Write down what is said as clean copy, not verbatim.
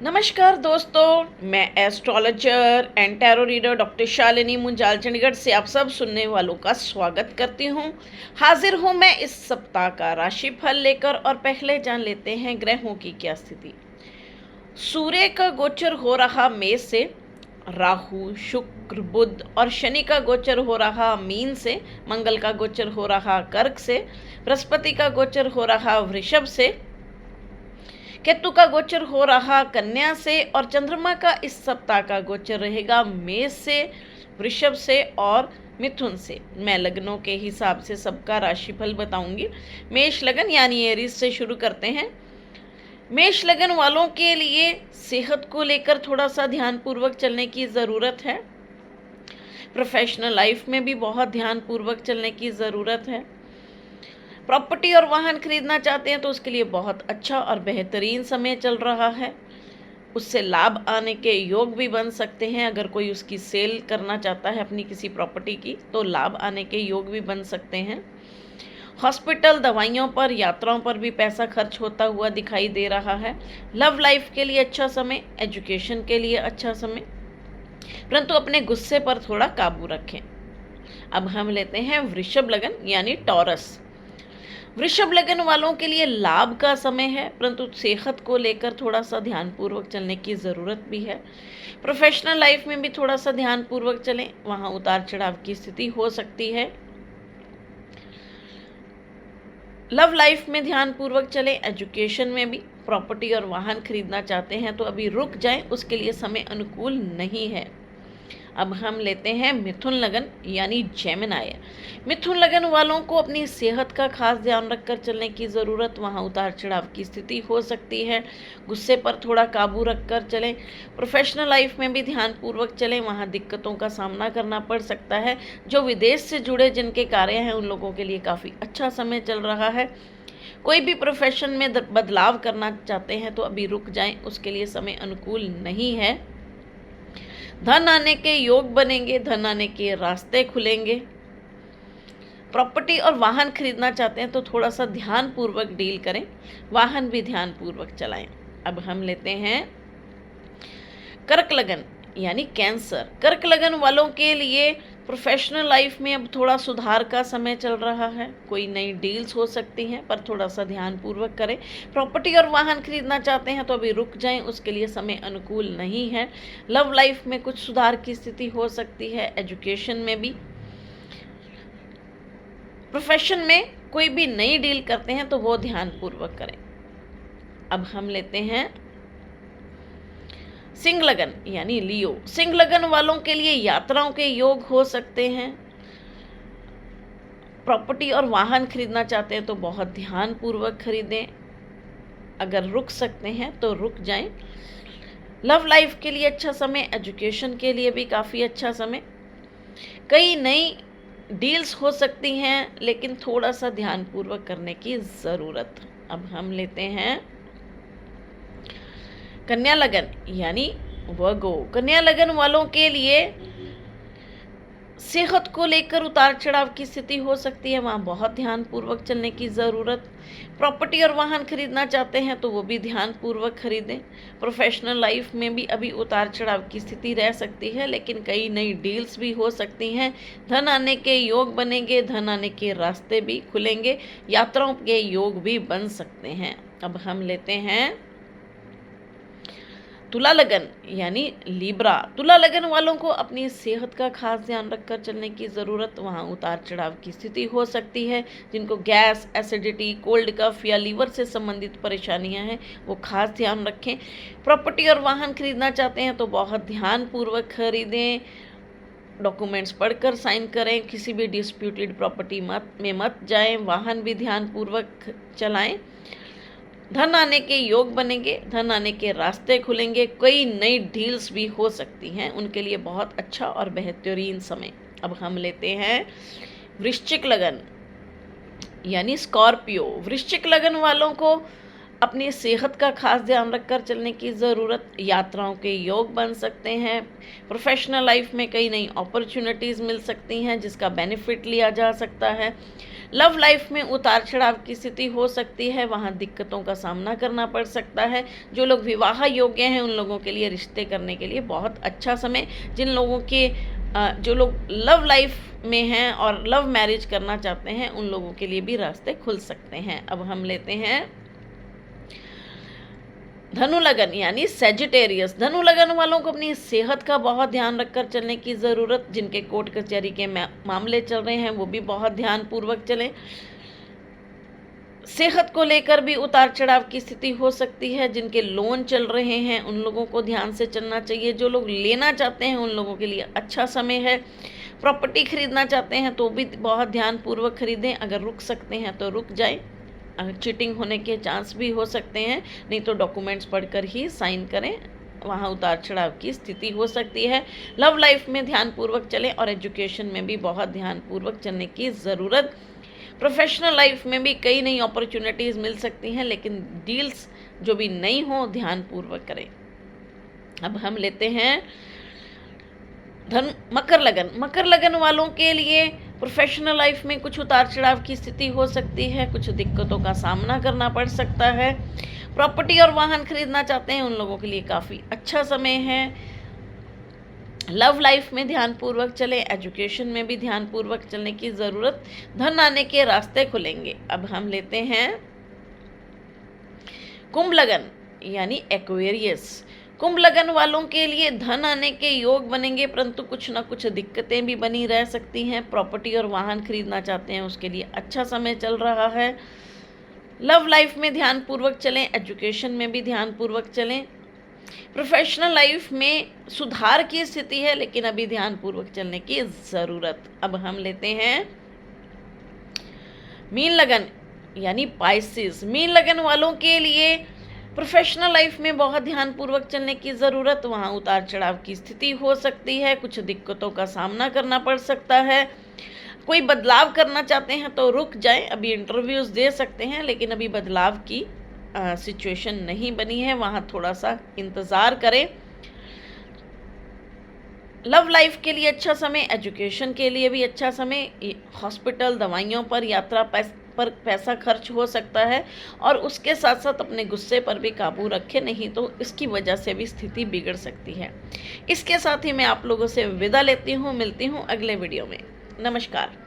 नमस्कार दोस्तों, मैं astrologer and tarot reader doctor Shalini Munjal Chandigarh से आप सब सुनने वालों का स्वागत करती हूँ। हाजिर हूँ मैं इस सप्ताह का राशिफल लेकर और पहले जान लेते हैं ग्रहों की क्या स्थिति। सूर्य का गोचर हो रहा मेष से, राहु शुक्र बुध और शनि का गोचर हो रहा मीन से, मंगल का गोचर हो रहा कर्क से, बृहस्पति का गोचर हो रहा वृषभ से, केतु का गोचर हो रहा कन्या से और चंद्रमा का इस सप्ताह का गोचर रहेगा मेष से, वृषभ से और मिथुन से। मैं लग्नों के हिसाब से सबका राशिफल बताऊंगी। मेष लगन यानी एरीज से शुरू करते हैं। मेष लगन वालों के लिए सेहत को लेकर थोड़ा सा ध्यानपूर्वक चलने की ज़रूरत है। प्रोफेशनल लाइफ में भी बहुत ध्यानपूर्वक चलने की ज़रूरत है। प्रॉपर्टी और वाहन खरीदना चाहते हैं तो उसके लिए बहुत अच्छा और बेहतरीन समय चल रहा है। उससे लाभ आने के योग भी बन सकते हैं। अगर कोई उसकी सेल करना चाहता है अपनी किसी प्रॉपर्टी की तो लाभ आने के योग भी बन सकते हैं। हॉस्पिटल, दवाइयों पर, यात्राओं पर भी पैसा खर्च होता हुआ दिखाई दे रहा है। लव लाइफ के लिए अच्छा समय, एजुकेशन के लिए अच्छा समय, परंतु अपने गुस्से पर थोड़ा काबू रखें। अब हम लेते हैं वृषभ लगन यानी टॉरस। वृषभ लगन वालों के लिए लाभ का समय है, परंतु सेहत को लेकर थोड़ा सा ध्यानपूर्वक चलने की ज़रूरत भी है। प्रोफेशनल लाइफ में भी थोड़ा सा ध्यानपूर्वक चलें, वहाँ उतार चढ़ाव की स्थिति हो सकती है। लव लाइफ में ध्यानपूर्वक चलें, एजुकेशन में भी। प्रॉपर्टी और वाहन खरीदना चाहते हैं तो अभी रुक जाएं, उसके लिए समय अनुकूल नहीं है। अब हम लेते हैं मिथुन लगन यानी जेमिनी। मिथुन लगन वालों को अपनी सेहत का खास ध्यान रखकर चलने की ज़रूरत, वहाँ उतार चढ़ाव की स्थिति हो सकती है। गुस्से पर थोड़ा काबू रखकर चलें। प्रोफेशनल लाइफ में भी ध्यानपूर्वक चलें, वहाँ दिक्कतों का सामना करना पड़ सकता है। जो विदेश से जुड़े जिनके कार्य हैं उन लोगों के लिए काफ़ी अच्छा समय चल रहा है। कोई भी प्रोफेशन में बदलाव करना चाहते हैं तो अभी रुक जाएं, उसके लिए समय अनुकूल नहीं है। धन आने के योग बनेंगे, धन आने के रास्ते खुलेंगे। प्रॉपर्टी और वाहन खरीदना चाहते हैं तो थोड़ा सा ध्यानपूर्वक डील करें, वाहन भी ध्यानपूर्वक चलाएं। अब हम लेते हैं कर्क लगन यानी कैंसर। कर्क लगन वालों के लिए प्रोफेशनल लाइफ में अब थोड़ा सुधार का समय चल रहा है। कोई नई डील्स हो सकती हैं, पर थोड़ा सा ध्यानपूर्वक करें। प्रॉपर्टी और वाहन खरीदना चाहते हैं तो अभी रुक जाएं, उसके लिए समय अनुकूल नहीं है। लव लाइफ में कुछ सुधार की स्थिति हो सकती है, एजुकेशन में भी। प्रोफेशन में कोई भी नई डील करते हैं तो वो ध्यानपूर्वक करें। अब हम लेते हैं सिंह लगन यानी लियो। सिंह लगन वालों के लिए यात्राओं के योग हो सकते हैं। प्रॉपर्टी और वाहन खरीदना चाहते हैं तो बहुत ध्यानपूर्वक खरीदें। अगर रुक सकते हैं तो रुक जाएं। लव लाइफ के लिए अच्छा समय, एजुकेशन के लिए भी काफ़ी अच्छा समय। कई नई डील्स हो सकती हैं, लेकिन थोड़ा सा ध्यानपूर्वक करने की ज़रूरत। अब हम लेते हैं कन्या लगन यानी वर्गो। कन्या लगन वालों के लिए सेहत को लेकर उतार चढ़ाव की स्थिति हो सकती है, वहाँ बहुत ध्यानपूर्वक चलने की ज़रूरत। प्रॉपर्टी और वाहन खरीदना चाहते हैं तो वो भी ध्यानपूर्वक खरीदें। प्रोफेशनल लाइफ में भी अभी उतार चढ़ाव की स्थिति रह सकती है, लेकिन कई नई डील्स भी हो सकती हैं। धन आने के योग बनेंगे, धन आने के रास्ते भी खुलेंगे, यात्राओं के योग भी बन सकते हैं। अब हम लेते हैं तुला लगन यानी लिब्रा। तुला लगन वालों को अपनी सेहत का खास ध्यान रखकर चलने की ज़रूरत, वहाँ उतार चढ़ाव की स्थिति हो सकती है। जिनको गैस, एसिडिटी, कोल्ड कफ या लीवर से संबंधित परेशानियां हैं वो खास ध्यान रखें। प्रॉपर्टी और वाहन खरीदना चाहते हैं तो बहुत ध्यानपूर्वक खरीदें। डॉक्यूमेंट्स पढ़कर साइन करें, किसी भी डिस्प्यूटेड प्रॉपर्टी में मत जाएं, वाहन भी ध्यानपूर्वक चलाएं। धन आने के योग बनेंगे, धन आने के रास्ते खुलेंगे, कई नई डील्स भी हो सकती हैं, उनके लिए बहुत अच्छा और बेहतरीन समय। अब हम लेते हैं वृश्चिक लगन यानी स्कॉर्पियो। वृश्चिक लगन वालों को अपनी सेहत का खास ध्यान रखकर चलने की ज़रूरत, यात्राओं के योग बन सकते हैं, प्रोफेशनल लाइफ में कई नई अपॉर्चुनिटीज़ मिल सकती हैं जिसका बेनिफिट लिया जा सकता है। लव लाइफ में उतार चढ़ाव की स्थिति हो सकती है, वहाँ दिक्कतों का सामना करना पड़ सकता है। जो लोग विवाह योग्य हैं उन लोगों के लिए रिश्ते करने के लिए बहुत अच्छा समय, जिन लोगों के जो लोग लव लाइफ में हैं और लव मैरिज करना चाहते हैं उन लोगों के लिए भी रास्ते खुल सकते हैं। अब हम लेते हैं धनु लगन यानी सेजिटेरियस। धनु लगन वालों को अपनी सेहत का बहुत ध्यान रखकर चलने की ज़रूरत, जिनके कोर्ट कचहरी के मामले चल रहे हैं वो भी बहुत ध्यानपूर्वक चलें। सेहत को लेकर भी उतार चढ़ाव की स्थिति हो सकती है, जिनके लोन चल रहे हैं उन लोगों को ध्यान से चलना चाहिए। जो लोग लेना चाहते हैं उन लोगों के लिए अच्छा समय है। प्रॉपर्टी खरीदना चाहते हैं तो भी बहुत ध्यानपूर्वक खरीदें, अगर रुक सकते हैं तो रुक जाएं। चीटिंग होने के चांस भी हो सकते हैं, नहीं तो डॉक्यूमेंट्स पढ़कर ही साइन करें, वहाँ उतार चढ़ाव की स्थिति हो सकती है। लव लाइफ में ध्यानपूर्वक चलें और एजुकेशन में भी बहुत ध्यानपूर्वक चलने की ज़रूरत। प्रोफेशनल लाइफ में भी कई नई अपॉर्चुनिटीज़ मिल सकती हैं, लेकिन डील्स जो भी नई हो ध्यानपूर्वक करें। अब हम लेते हैं मकर लगन। मकर लगन वालों के लिए प्रोफेशनल लाइफ में कुछ उतार चढ़ाव की स्थिति हो सकती है, कुछ दिक्कतों का सामना करना पड़ सकता है। प्रॉपर्टी और वाहन खरीदना चाहते हैं उन लोगों के लिए काफ़ी अच्छा समय है। लव लाइफ में ध्यानपूर्वक चलें, एजुकेशन में भी ध्यानपूर्वक चलने की ज़रूरत। धन आने के रास्ते खुलेंगे। अब हम लेते हैं कुंभ लगन यानी एक्वेरियस। कुंभ लगन वालों के लिए धन आने के योग बनेंगे, परंतु कुछ ना कुछ दिक्कतें भी बनी रह सकती हैं। प्रॉपर्टी और वाहन खरीदना चाहते हैं उसके लिए अच्छा समय चल रहा है। लव लाइफ में ध्यानपूर्वक चलें, एजुकेशन में भी ध्यानपूर्वक चलें। प्रोफेशनल लाइफ में सुधार की स्थिति है, लेकिन अभी ध्यानपूर्वक चलने की ज़रूरत। अब हम लेते हैं मीन लगन यानी पाइसेस। मीन लगन वालों के लिए प्रोफेशनल लाइफ में बहुत ध्यानपूर्वक चलने की ज़रूरत, वहाँ उतार चढ़ाव की स्थिति हो सकती है, कुछ दिक्कतों का सामना करना पड़ सकता है। कोई बदलाव करना चाहते हैं तो रुक जाएं, अभी इंटरव्यूज़ दे सकते हैं, लेकिन अभी बदलाव की सिचुएशन नहीं बनी है, वहाँ थोड़ा सा इंतज़ार करें। लव लाइफ के लिए अच्छा समय, एजुकेशन के लिए भी अच्छा समय। हॉस्पिटल, दवाइयों पर, यात्रा पर पैसा खर्च हो सकता है, और उसके साथ साथ अपने गुस्से पर भी काबू रखें, नहीं तो इसकी वजह से भी स्थिति बिगड़ सकती है। इसके साथ ही मैं आप लोगों से विदा लेती हूँ, मिलती हूँ अगले वीडियो में। नमस्कार।